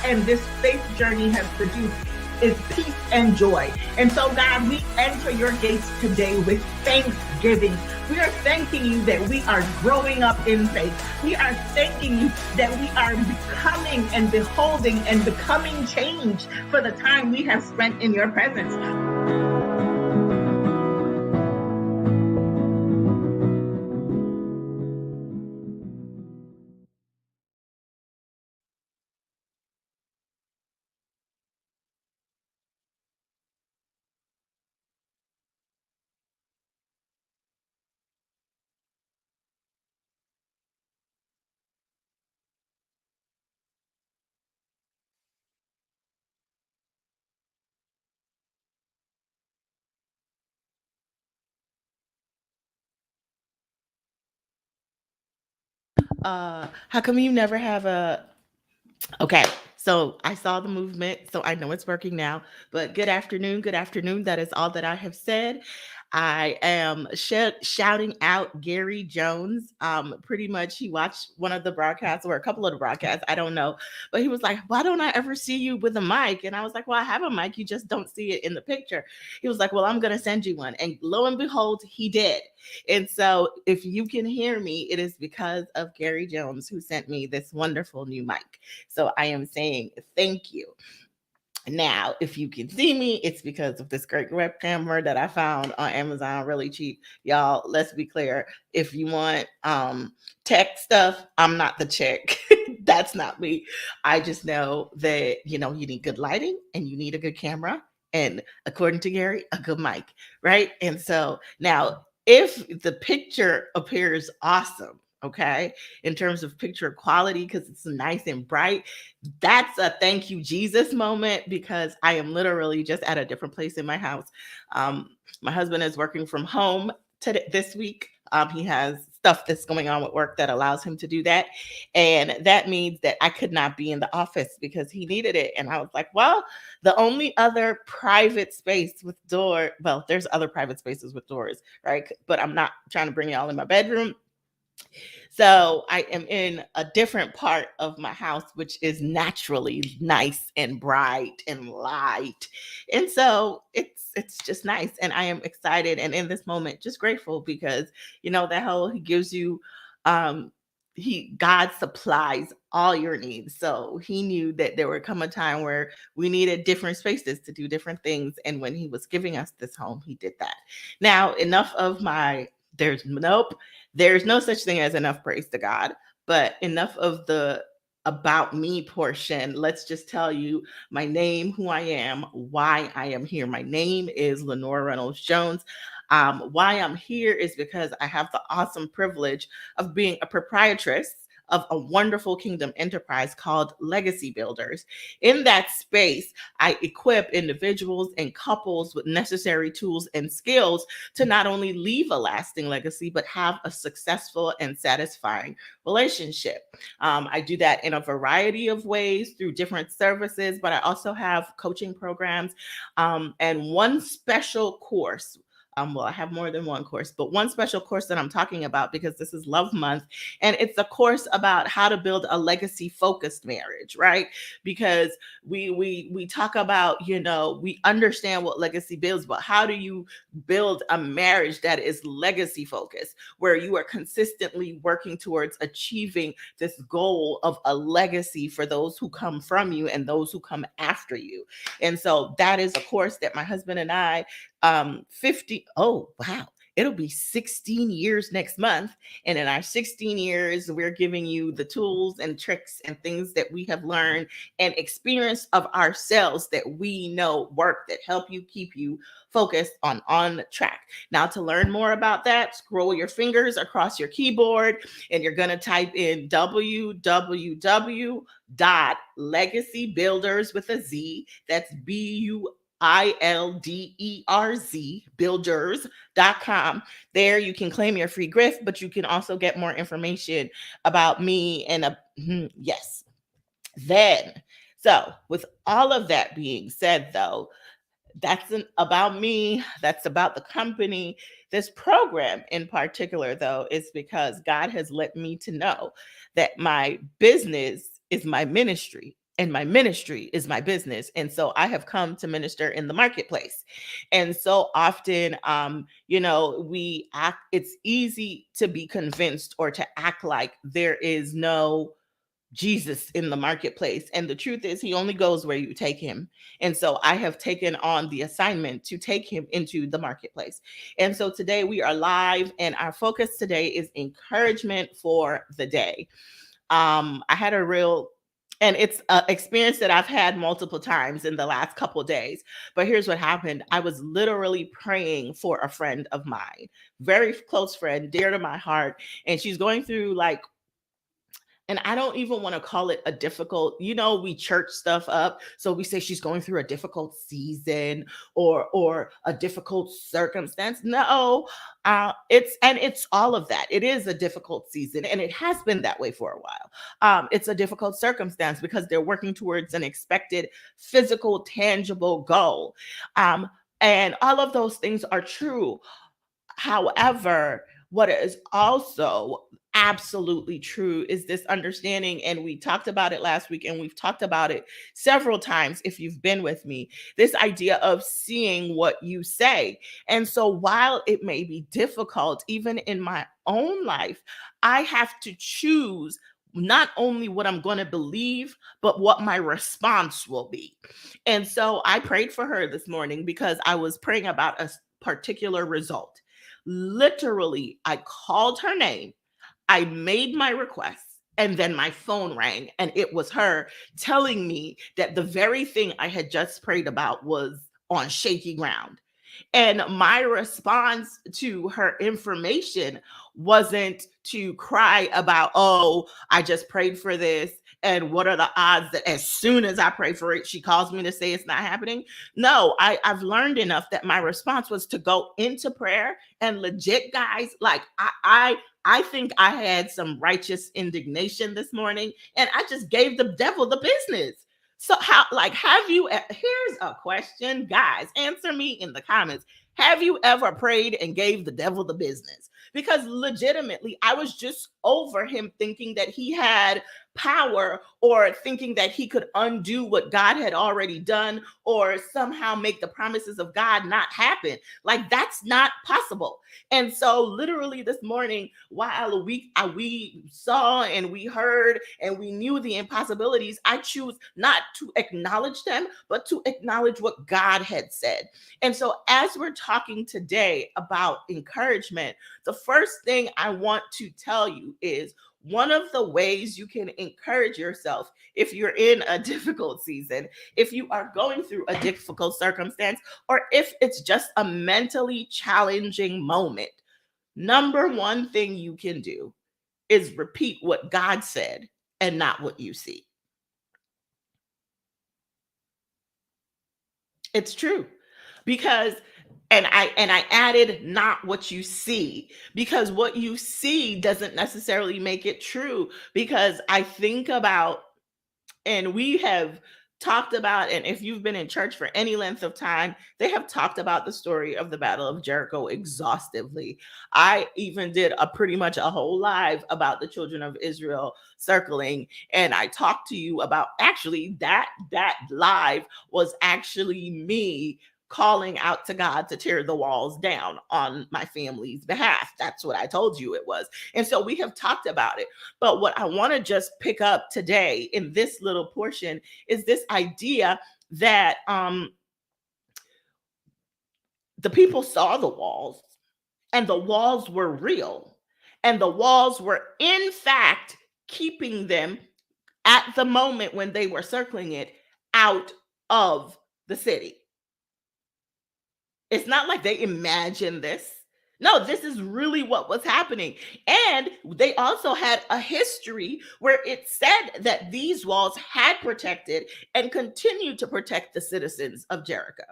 and this faith journey has produced is peace and joy. And so, God, we enter your gates today with thanksgiving. We are thanking you that we are growing up in faith. We are thanking you that we are becoming and beholding and becoming changed for the time we have spent in your presence. How come you never have a Okay, so I saw the movement, so I know it's working now. But good afternoon, good afternoon. That is all that I have said. I am shouting out Gary Jones. Pretty much, he watched one of the broadcasts or a couple of the broadcasts. I don't know, but he was like, "Why don't I ever see you with a mic?" And I was like, "Well, I have a mic. You just don't see it in the picture." He was like, "Well, I'm gonna send you one," and lo and behold, he did. And so, if you can hear me, it is because of Gary Jones who sent me this wonderful new mic. So I am saying thank you. Now, if you can see me, it's because of this great web camera that I found on Amazon really cheap. Y'all, let's be clear. If you want tech stuff, I'm not the chick. That's not me. I just know that, you need good lighting and you need a good camera. And according to Gary, a good mic, right? And so now, if the picture appears awesome, okay, in terms of picture quality, because it's nice and bright, that's a thank you Jesus moment, because I am literally just at a different place in my house. My husband is working from home today, this week. He has stuff that's going on with work that allows him to do that. And that means that I could not be in the office because he needed it. And I was like, well, the only other private space with door, well, there's other private spaces with doors, right? But I'm not trying to bring y'all in my bedroom. So I am in a different part of my house, which is naturally nice and bright and light. And so it's just nice. And I am excited and in this moment just grateful because that whole he gives you God supplies all your needs. So he knew that there would come a time where we needed different spaces to do different things. And when he was giving us this home, he did that. Now, enough of my there's no such thing as enough praise to God, but enough of the about me portion. Let's just tell you my name, who I am, why I am here. My name is Lenore Reynolds Jones. Why I'm here is because I have the awesome privilege of being a proprietress of a wonderful kingdom enterprise called Legacy Builders. In that space, I equip individuals and couples with necessary tools and skills to not only leave a lasting legacy, but have a successful and satisfying relationship. I do that in a variety of ways through different services, but I also have coaching programs and one special course. Well, I have more than one course, but one special course that I'm talking about because this is Love Month, and it's a course about how to build a legacy focused marriage, right? Because we talk about, we understand what legacy builds, but how do you build a marriage that is legacy focused, where you are consistently working towards achieving this goal of a legacy for those who come from you and those who come after you? And so that is a course that my husband and I 50 oh wow, it'll be 16 years next month. And in our 16 years, we're giving you the tools and tricks and things that we have learned and experience of ourselves that we know work, that help you keep you focused on track. Now, to learn more about that, scroll your fingers across your keyboard and you're going to type in www.legacybuilders with a Z. That's BUILDERZ, builders.com. There you can claim your free gift, but you can also get more information about me and yes. Then, so with all of that being said, though, about me, that's about the company. This program in particular, though, is because God has let me to know that my business is my ministry. and my ministry is my business. And so I have come to minister in the marketplace. And so often, we act, it's easy to be convinced or to act like there is no Jesus in the marketplace. And the truth is, he only goes where you take him. And so I have taken on the assignment to take him into the marketplace. And so today we are live, and our focus today is encouragement for the day. I had a real, and it's an experience that I've had multiple times in the last couple of days. But here's what happened. I was literally praying for a friend of mine, very close friend, dear to my heart. And she's going through like, and I don't even want to call it a difficult, we church stuff up. So we say she's going through a difficult season or a difficult circumstance. No, it's all of that. It is a difficult season, and it has been that way for a while. It's a difficult circumstance because they're working towards an expected physical, tangible goal. And all of those things are true. However, what is also absolutely true is this understanding, and we talked about it last week, and we've talked about it several times if you've been with me, this idea of seeing what you say. And so while it may be difficult, even in my own life, I have to choose not only what I'm going to believe, but what my response will be. And so I prayed for her this morning because I was praying about a particular result. Literally, I called her name, I made my request, and then my phone rang, and it was her telling me that the very thing I had just prayed about was on shaky ground. And my response to her information wasn't to cry about, oh, I just prayed for this. And what are the odds that as soon as I pray for it, she calls me to say it's not happening? No, I've learned enough that my response was to go into prayer and legit, guys, like I think I had some righteous indignation this morning, and I just gave the devil the business. So have you, here's a question, guys, answer me in the comments. Have you ever prayed and gave the devil the business? Because legitimately, I was just over him thinking that he had power, or thinking that he could undo what God had already done, or somehow make the promises of God not happen. Like, that's not possible. And so literally this morning, while we saw and we heard and we knew the impossibilities, I choose not to acknowledge them, but to acknowledge what God had said. And so as we're talking today about encouragement, the first thing I want to tell you is one of the ways you can encourage yourself if you're in a difficult season, if you are going through a difficult circumstance, or if it's just a mentally challenging moment. Number one thing you can do is repeat what God said and not what you see. It's true. Because and I added not what you see, because what you see doesn't necessarily make it true. Because I think about, and we have talked about, and if you've been in church for any length of time, they have talked about the story of the Battle of Jericho exhaustively. I even did a pretty much a whole live about the children of Israel circling, and I talked to you about, actually, that live was actually me calling out to God to tear the walls down on my family's behalf. That's what I told you it was. And so we have talked about it. But what I want to just pick up today in this little portion is this idea that the people saw the walls, and the walls were real, and the walls were in fact keeping them, at the moment when they were circling it, out of the city. It's not like they imagined this. No, this is really what was happening. And they also had a history where it said that these walls had protected and continued to protect the citizens of Jericho.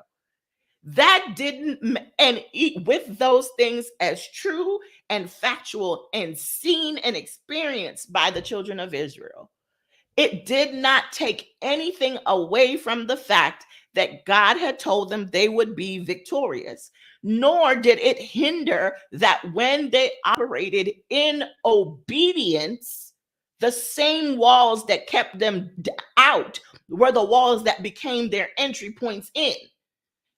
That didn't, and with those things as true and factual and seen and experienced by the children of Israel, it did not take anything away from the fact that God had told them they would be victorious, nor did it hinder that when they operated in obedience, The same walls that kept them out were the walls that became their entry points in.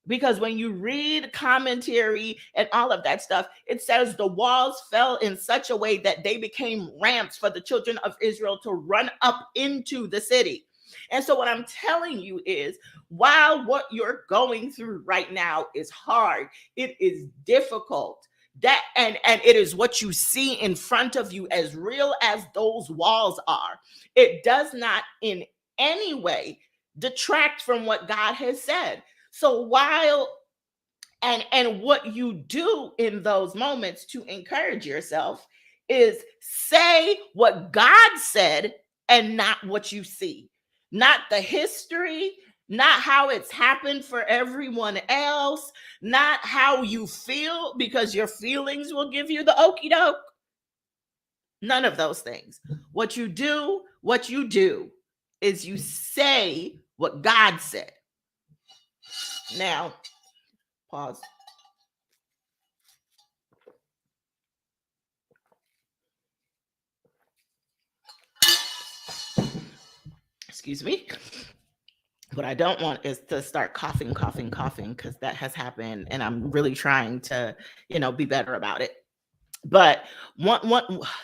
Because when you read commentary and all of that stuff, it says the walls fell in such a way that they became ramps for the children of Israel to run up into the city. And so, what I'm telling you is, while what you're going through right now is hard, it is difficult. That and it is what you see in front of you, as real as those walls are. It does not in any way detract from what God has said. So while and what you do in those moments to encourage yourself is say what God said and not what you see. Not the history, not how it's happened for everyone else, not how you feel, because your feelings will give you the okey doke. None of those things. What you do is you say what God said. Now, pause. Excuse me. What I don't want is to start coughing, because that has happened, and I'm really trying to, be better about it. But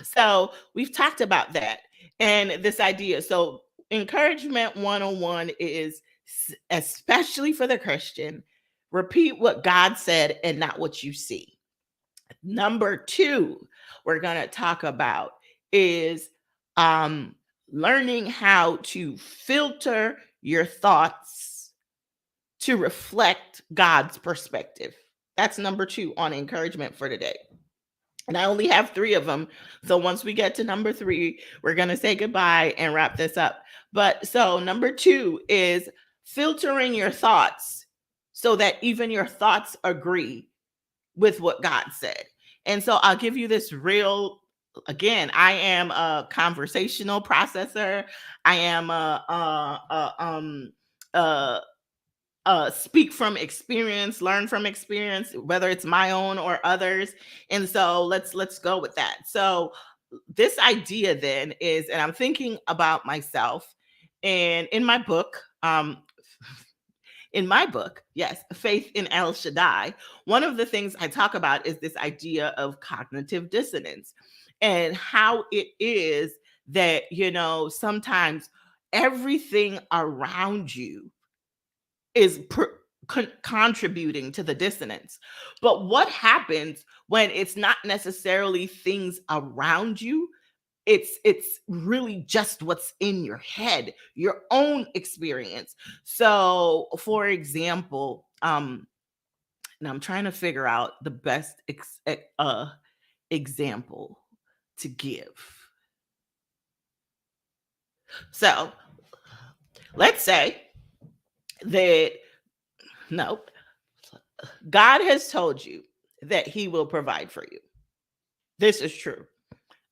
so we've talked about that and this idea. So encouragement 101 is, especially for the Christian, repeat what God said and not what you see. Number 2, we're going to talk about is learning how to filter your thoughts to reflect God's perspective. That's number 2 on encouragement for today. And I only have 3 of them. So once we get to number 3, we're going to say goodbye and wrap this up. But so number 2 is filtering your thoughts so that even your thoughts agree with what God said. And so I'll give you this real, again, I am a conversational processor. I am speak from experience, learn from experience, whether it's my own or others. And so let's go with that. So this idea then is, and I'm thinking about myself, and in my book, yes, Faith in El Shaddai, one of the things I talk about is this idea of cognitive dissonance and how it is that, sometimes everything around you is contributing to the dissonance. But what happens when it's not necessarily things around you? It's really just what's in your head, your own experience. So, for example, and I'm trying to figure out the best example to give. So, let's say that no, God has told you that he will provide for you. This is true.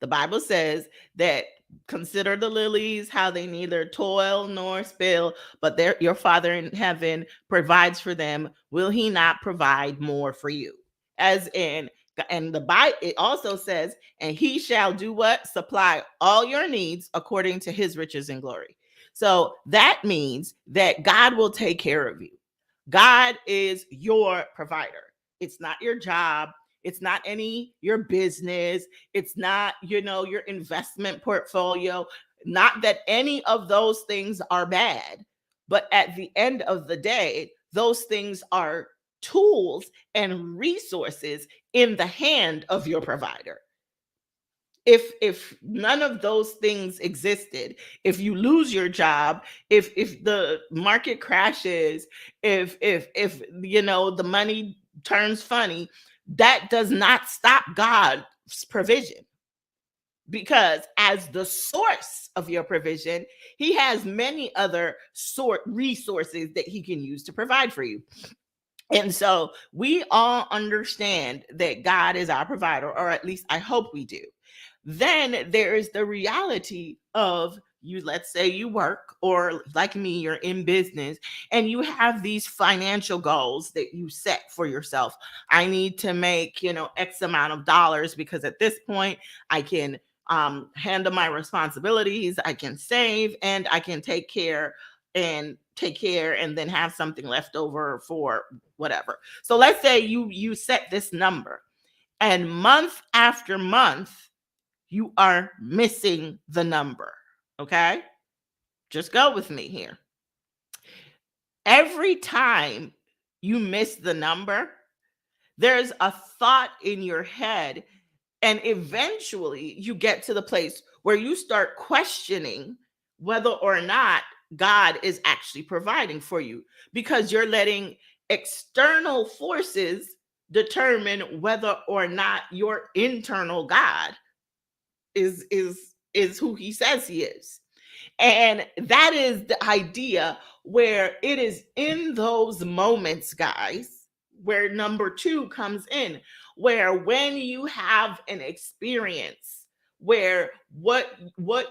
The Bible says that consider the lilies, how they neither toil nor spin, but your Father in heaven provides for them. Will he not provide more for you? As in, and the Bible, it also says, and he shall do what? Supply all your needs according to his riches and glory. So that means that God will take care of you. God is your provider. It's not your job. It's not your business. It's not, your investment portfolio. Not that any of those things are bad, but at the end of the day, those things are tools and resources in the hand of your provider. If none of those things existed, if you lose your job, if the market crashes, if the money turns funny, that does not stop God's provision, because as the source of your provision, he has many other resources that he can use to provide for you. And so we all understand that God is our provider, or at least I hope we do. Then there is the reality of you. Let's say you work, or like me, you're in business, and you have these financial goals that you set for yourself. I need to make, X amount of dollars, because at this point I can handle my responsibilities, I can save, and I can take care and then have something left over for whatever. So let's say you set this number, and month after month you are missing the number. Okay? Just go with me here. Every time you miss the number, there's a thought in your head, and eventually you get to the place where you start questioning whether or not God is actually providing for you, because you're letting external forces determine whether or not your internal God is who he says he is. And that is the idea, where it is in those moments, guys, where number two comes in, where when you have an experience where what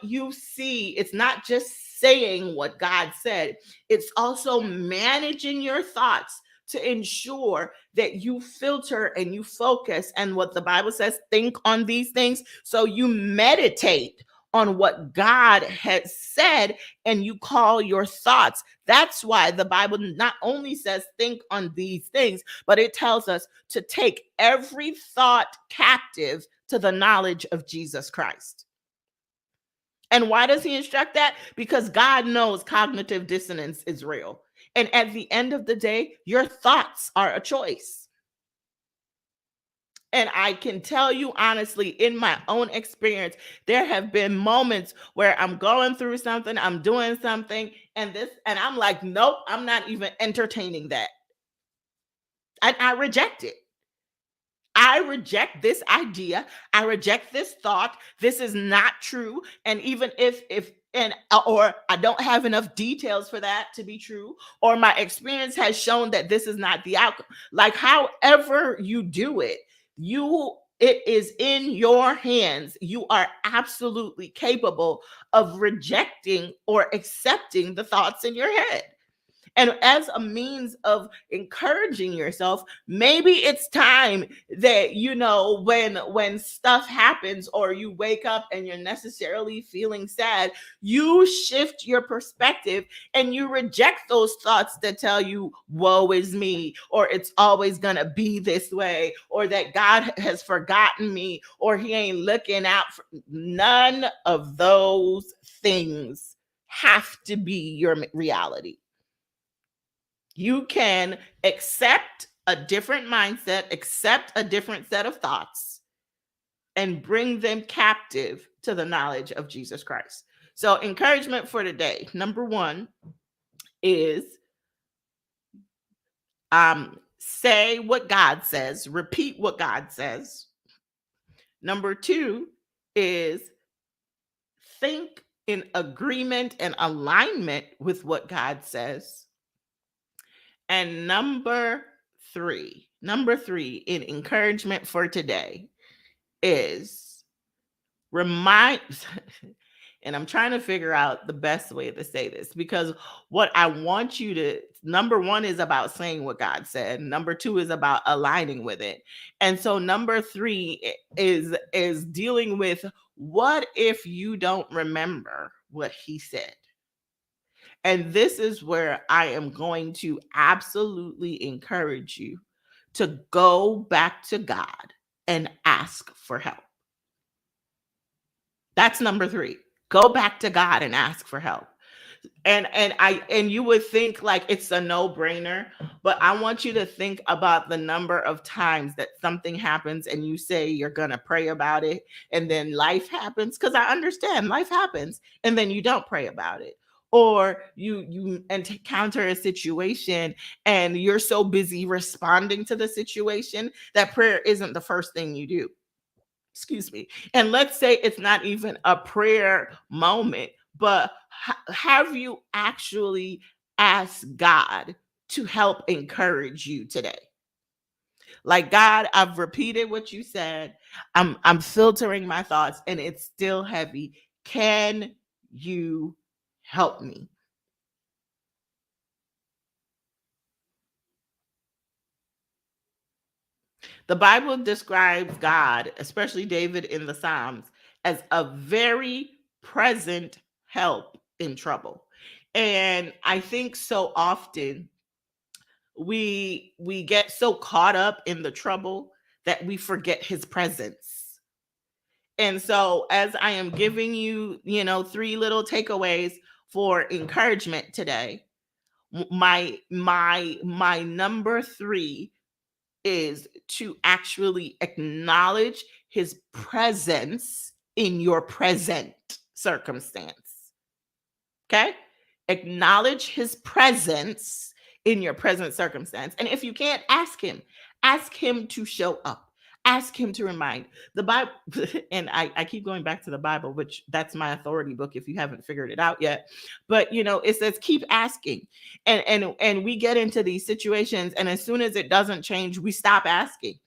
you see, it's not just saying what God said, it's also managing your thoughts to ensure that you filter and you focus, and what the Bible says, think on these things. So you meditate on what God has said, and you call your thoughts. That's why the Bible not only says think on these things, but it tells us to take every thought captive to the knowledge of Jesus Christ. And why does he instruct that? Because God knows cognitive dissonance is real. And at the end of the day, your thoughts are a choice. And I can tell you honestly, in my own experience, there have been moments where I'm going through something, I'm doing something, and I'm like, nope, I'm not even entertaining that. I reject it. I reject this idea. I reject this thought. This is not true. And even if and or I don't have enough details for that to be true, or my experience has shown that this is not the outcome. Like, however you do it, it is in your hands. You are absolutely capable of rejecting or accepting the thoughts in your head. And as a means of encouraging yourself, maybe it's time that, when stuff happens, or you wake up and you're necessarily feeling sad, you shift your perspective and you reject those thoughts that tell you woe is me, or it's always gonna be this way, or that God has forgotten me, or he ain't looking out for. None of those things have to be your reality. You can accept a different mindset, accept a different set of thoughts, and bring them captive to the knowledge of Jesus Christ. So, encouragement for today. Number one is say what God says, repeat what God says. Number two is think in agreement and alignment with what God says. And number three in encouragement for today is remind, and I'm trying to figure out the best way to say this, because what I want you to, number one is about saying what God said. Number two is about aligning with it. And so number three is dealing with, what if you don't remember what he said? And this is where I am going to absolutely encourage you to go back to God and ask for help. That's number three. Go back to God and ask for help. And you would think like it's a no-brainer, but I want you to think about the number of times that something happens and you say you're gonna pray about it, and then life happens. Because I understand life happens, and then you don't pray about it. Or you encounter a situation and you're so busy responding to the situation that prayer isn't the first thing you do. Excuse me. And let's say it's not even a prayer moment, but have you actually asked God to help encourage you today? Like, God, I've repeated what you said. I'm filtering my thoughts and it's still heavy. Can you help me? The Bible describes God, especially David in the Psalms, as a very present help in trouble. And I think so often we get so caught up in the trouble that we forget his presence. And so as I am giving you, 3 little takeaways for encouragement today, my number 3 is to actually acknowledge his presence in your present circumstance. Okay? Acknowledge his presence in your present circumstance. And if you can't, ask him to show up. Ask him to remind the Bible. And I keep going back to the Bible, which that's my authority book if you haven't figured it out yet. But it says keep asking. And we get into these situations, and as soon as it doesn't change, we stop asking.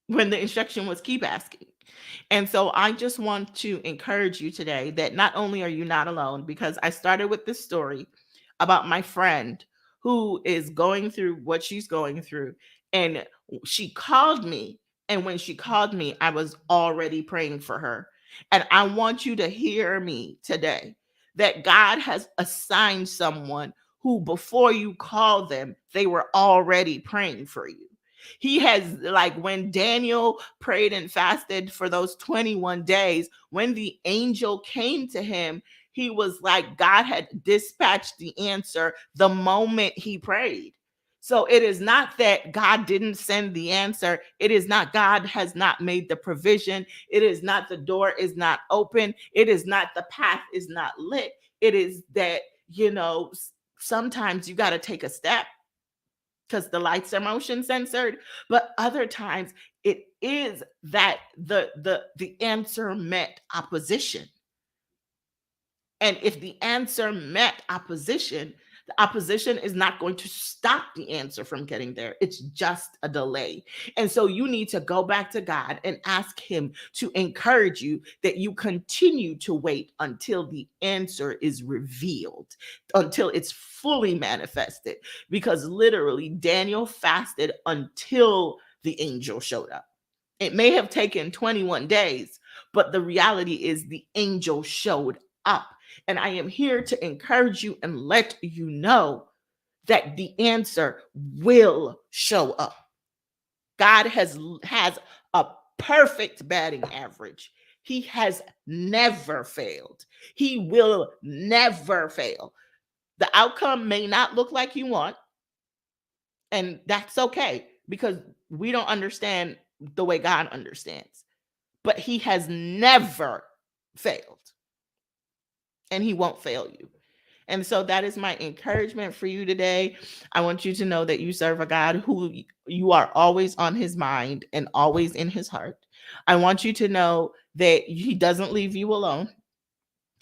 When the instruction was keep asking. And so I just want to encourage you today that not only are you not alone, because I started with this story about my friend who is going through what she's going through. And she called me. And when she called me, I was already praying for her. And I want you to hear me today that God has assigned someone who, before you call them, they were already praying for you. He has, like when Daniel prayed and fasted for those 21 days, when the angel came to him, he was like God had dispatched the answer the moment he prayed. So it is not that God didn't send the answer. It is not God has not made the provision. It is not the door is not open. It is not the path is not lit. It is that, sometimes you got to take a step because the lights are motion censored, but other times it is that the answer met opposition. And if the answer met opposition, the opposition is not going to stop the answer from getting there. It's just a delay. And so you need to go back to God and ask him to encourage you that you continue to wait until the answer is revealed, until it's fully manifested. Because literally, Daniel fasted until the angel showed up. It may have taken 21 days, but the reality is the angel showed up. And I am here to encourage you and let you know that the answer will show up. God has a perfect batting average. He has never failed. He will never fail. The outcome may not look like you want, and that's okay because we don't understand the way God understands. But he has never failed. And he won't fail you. And so that is my encouragement for you today. I want you to know that you serve a God who you are always on his mind and always in his heart. I want you to know that he doesn't leave you alone.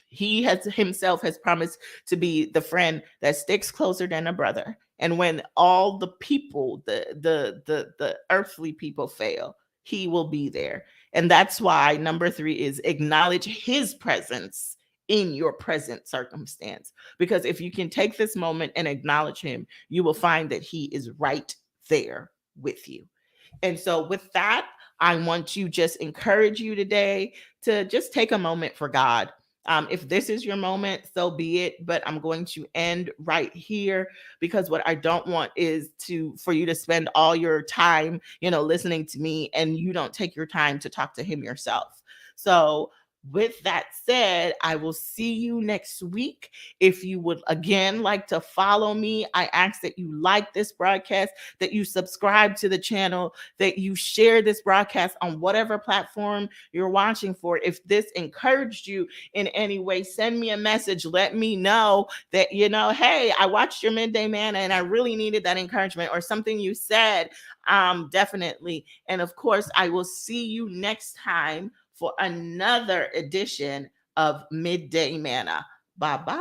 He has himself has promised to be the friend that sticks closer than a brother. And when all the people, the earthly people fail, he will be there. And that's why number 3 is acknowledge his presence in your present circumstance. Because if you can take this moment and acknowledge him, you will find that he is right there with you. And so with that, I want to just encourage you today to just take a moment for God. If this is your moment, so be it. But I'm going to end right here because what I don't want is for you to spend all your time, listening to me and you don't take your time to talk to him yourself. So with that said, I will see you next week. If you would again like to follow me, I ask that you like this broadcast, that you subscribe to the channel, that you share this broadcast on whatever platform you're watching for. If this encouraged you in any way, send me a message. Let me know that, hey, I watched your Midday Manna and I really needed that encouragement, or something you said. Definitely. And of course, I will see you next time for another edition of Midday Manna. Bye-bye.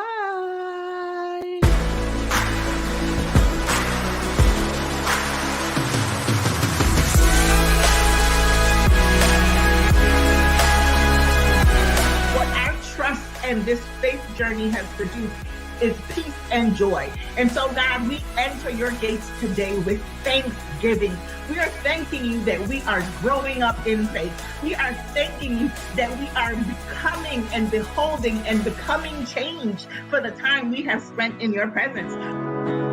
What our trust and this faith journey has produced is peace and joy. And so, God, we enter your gates today with thanksgiving. We are thanking you that we are growing up in faith. We are thanking you that we are becoming and beholding and becoming change for the time we have spent in your presence.